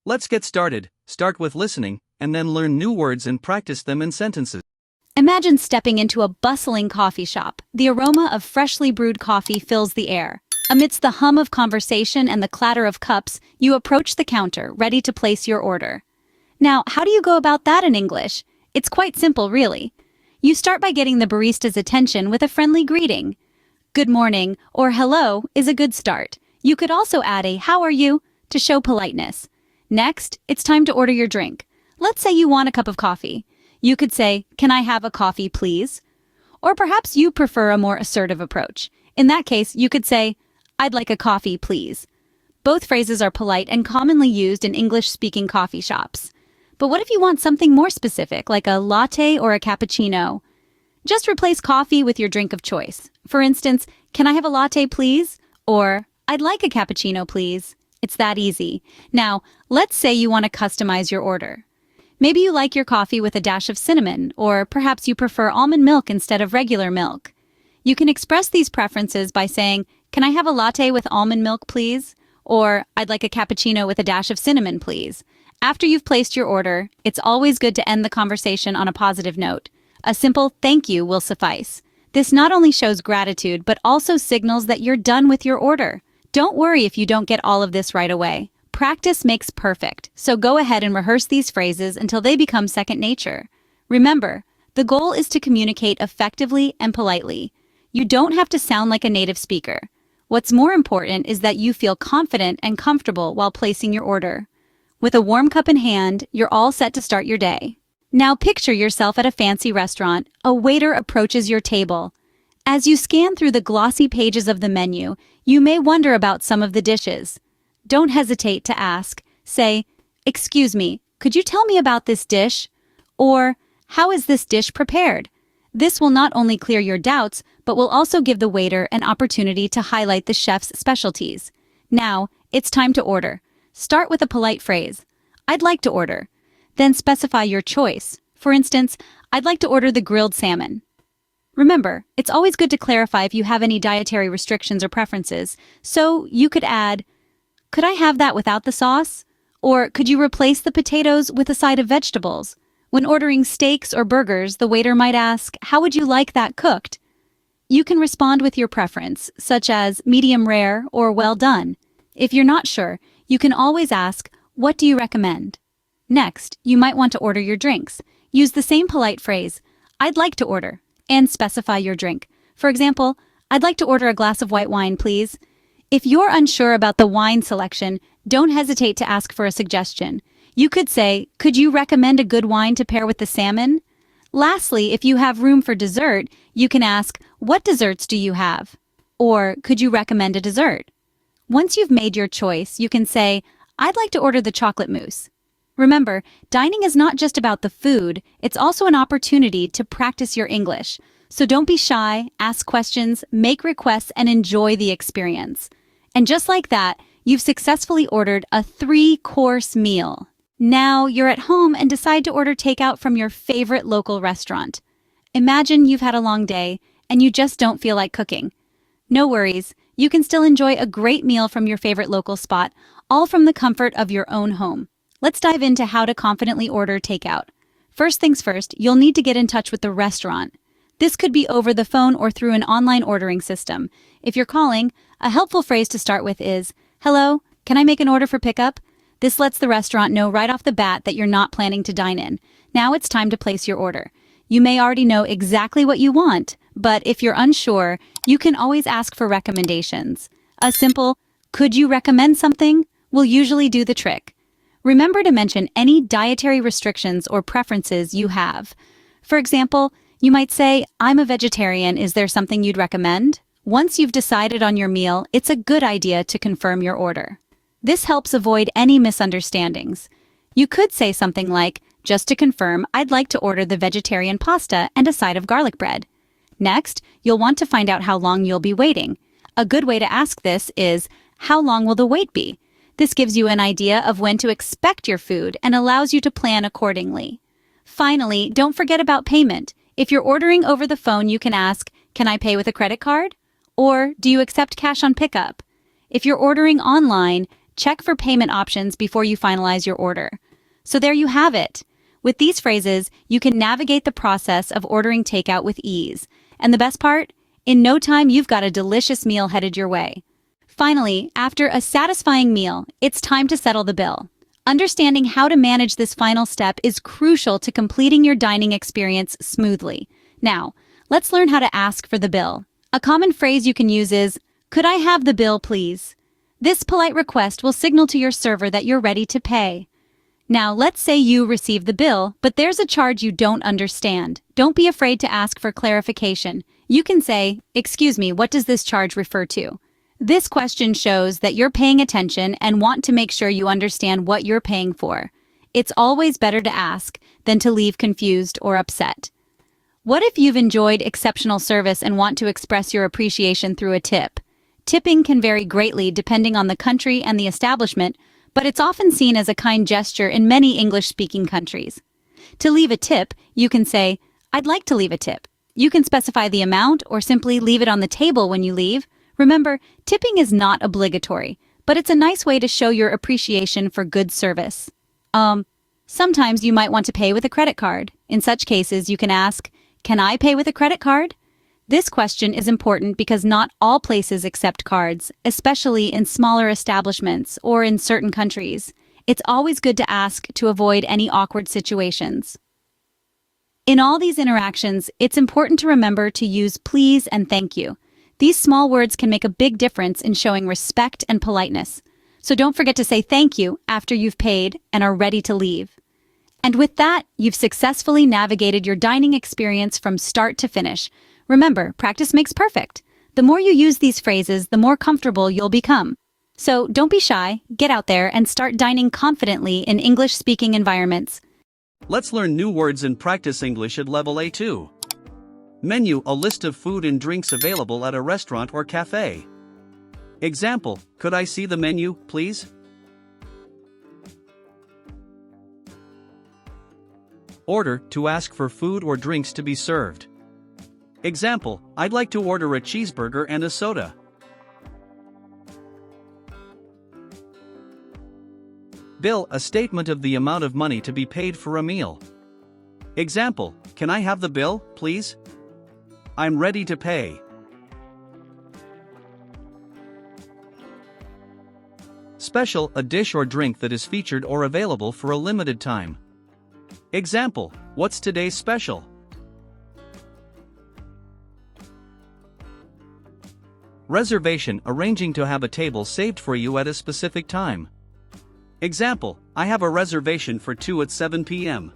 Let's get started. Start with listening, and then learn new words and practice them in sentences. Imagine stepping into a bustling coffee shop. The aroma of freshly brewed coffee fills the air. Amidst the hum of conversation and the clatter of cups, you approach the counter, ready to place your order. Now, how do you go about that in English? It's quite simple, really. You start by getting the barista's attention with a friendly greeting. Good morning or hello is a good start. You could also add a how are you to show politeness. Next, it's time to order your drink. Let's say you want a cup of coffee. You could say, "Can I have a coffee, please?" Or perhaps you prefer a more assertive approach. In that case, you could say, "I'd like a coffee, please." Both phrases are polite and commonly used in English-speaking coffee shops. But what if you want something more specific, like a latte or a cappuccino? Just replace coffee with your drink of choice. For instance, "Can I have a latte, please?" Or, "I'd like a cappuccino, please." It's that easy. Now, let's say you want to customize your order. Maybe you like your coffee with a dash of cinnamon, or perhaps you prefer almond milk instead of regular milk. You can express these preferences by saying, "Can I have a latte with almond milk, please?" Or, "I'd like a cappuccino with a dash of cinnamon, please." After you've placed your order, it's always good to end the conversation on a positive note. A simple "thank you" will suffice. This not only shows gratitude, but also signals that you're done with your order. Don't worry if you don't get all of this right away. Practice makes perfect, so go ahead and rehearse these phrases until they become second nature. Remember, the goal is to communicate effectively and politely. You don't have to sound like a native speaker. What's more important is that you feel confident and comfortable while placing your order. With a warm cup in hand, you're all set to start your day. Now picture yourself at a fancy restaurant. A waiter approaches your table. As you scan through the glossy pages of the menu, you may wonder about some of the dishes. Don't hesitate to ask. Say, "Excuse me, could you tell me about this dish?" Or, "How is this dish prepared?" This will not only clear your doubts, but will also give the waiter an opportunity to highlight the chef's specialties. Now, it's time to order. Start with a polite phrase, "I'd like to order." Then specify your choice. For instance, "I'd like to order the grilled salmon." Remember, it's always good to clarify if you have any dietary restrictions or preferences, so you could add, "Could I have that without the sauce?" Or, "Could you replace the potatoes with a side of vegetables?" When ordering steaks or burgers, the waiter might ask, "How would you like that cooked?" You can respond with your preference, such as medium rare or well done. If you're not sure, you can always ask, "What do you recommend?" Next, you might want to order your drinks. Use the same polite phrase, "I'd like to order," and specify your drink. For example, "I'd like to order a glass of white wine, please." If you're unsure about the wine selection, don't hesitate to ask for a suggestion. You could say, "Could you recommend a good wine to pair with the salmon?" Lastly, if you have room for dessert, you can ask, "What desserts do you have?" Or, "Could you recommend a dessert?" Once you've made your choice, you can say, "I'd like to order the chocolate mousse." Remember, dining is not just about the food, it's also an opportunity to practice your English. So don't be shy, ask questions, make requests, and enjoy the experience. And just like that, you've successfully ordered a 3-course meal. Now you're at home and decide to order takeout from your favorite local restaurant. Imagine you've had a long day and you just don't feel like cooking. No worries, you can still enjoy a great meal from your favorite local spot, all from the comfort of your own home. Let's dive into how to confidently order takeout. First things first, you'll need to get in touch with the restaurant. This could be over the phone or through an online ordering system. If you're calling, a helpful phrase to start with is, "Hello, can I make an order for pickup?" This lets the restaurant know right off the bat that you're not planning to dine in. Now it's time to place your order. You may already know exactly what you want, but if you're unsure, you can always ask for recommendations. A simple, "Could you recommend something?" will usually do the trick. Remember to mention any dietary restrictions or preferences you have. For example, you might say, "I'm a vegetarian, is there something you'd recommend?" Once you've decided on your meal, it's a good idea to confirm your order. This helps avoid any misunderstandings. You could say something like, "Just to confirm, I'd like to order the vegetarian pasta and a side of garlic bread." Next, you'll want to find out how long you'll be waiting. A good way to ask this is, "How long will the wait be?" This gives you an idea of when to expect your food and allows you to plan accordingly. Finally, don't forget about payment. If you're ordering over the phone, you can ask, "Can I pay with a credit card?" Or, "Do you accept cash on pickup?" If you're ordering online, check for payment options before you finalize your order. So there you have it. With these phrases, you can navigate the process of ordering takeout with ease. And the best part? In no time, you've got a delicious meal headed your way. Finally, after a satisfying meal, it's time to settle the bill. Understanding how to manage this final step is crucial to completing your dining experience smoothly. Now, let's learn how to ask for the bill. A common phrase you can use is, "Could I have the bill, please?" This polite request will signal to your server that you're ready to pay. Now, let's say you receive the bill, but there's a charge you don't understand. Don't be afraid to ask for clarification. You can say, "Excuse me, what does this charge refer to?" This question shows that you're paying attention and want to make sure you understand what you're paying for. It's always better to ask than to leave confused or upset. What if you've enjoyed exceptional service and want to express your appreciation through a tip? Tipping can vary greatly depending on the country and the establishment, but it's often seen as a kind gesture in many English-speaking countries. To leave a tip, you can say, "I'd like to leave a tip." You can specify the amount or simply leave it on the table when you leave. Remember, tipping is not obligatory, but it's a nice way to show your appreciation for good service. Sometimes you might want to pay with a credit card. In such cases, you can ask, "Can I pay with a credit card?" This question is important because not all places accept cards, especially in smaller establishments or in certain countries. It's always good to ask to avoid any awkward situations. In all these interactions, it's important to remember to use please and thank you. These small words can make a big difference in showing respect and politeness. So don't forget to say thank you after you've paid and are ready to leave. And with that, you've successfully navigated your dining experience from start to finish. Remember, practice makes perfect. The more you use these phrases, the more comfortable you'll become. So don't be shy, get out there and start dining confidently in English-speaking environments. Let's learn new words and practice English at level A2. Menu: a list of food and drinks available at a restaurant or cafe. Example: could I see the menu, please? Order: to ask for food or drinks to be served. Example: I'd like to order a cheeseburger and a soda. Bill: a statement of the amount of money to be paid for a meal. Example: can I have the bill, please? I'm ready to pay. Special: a dish or drink that is featured or available for a limited time. Example: what's today's special? Reservation: arranging to have a table saved for you at a specific time. Example: I have a reservation for 2 at 7 p.m.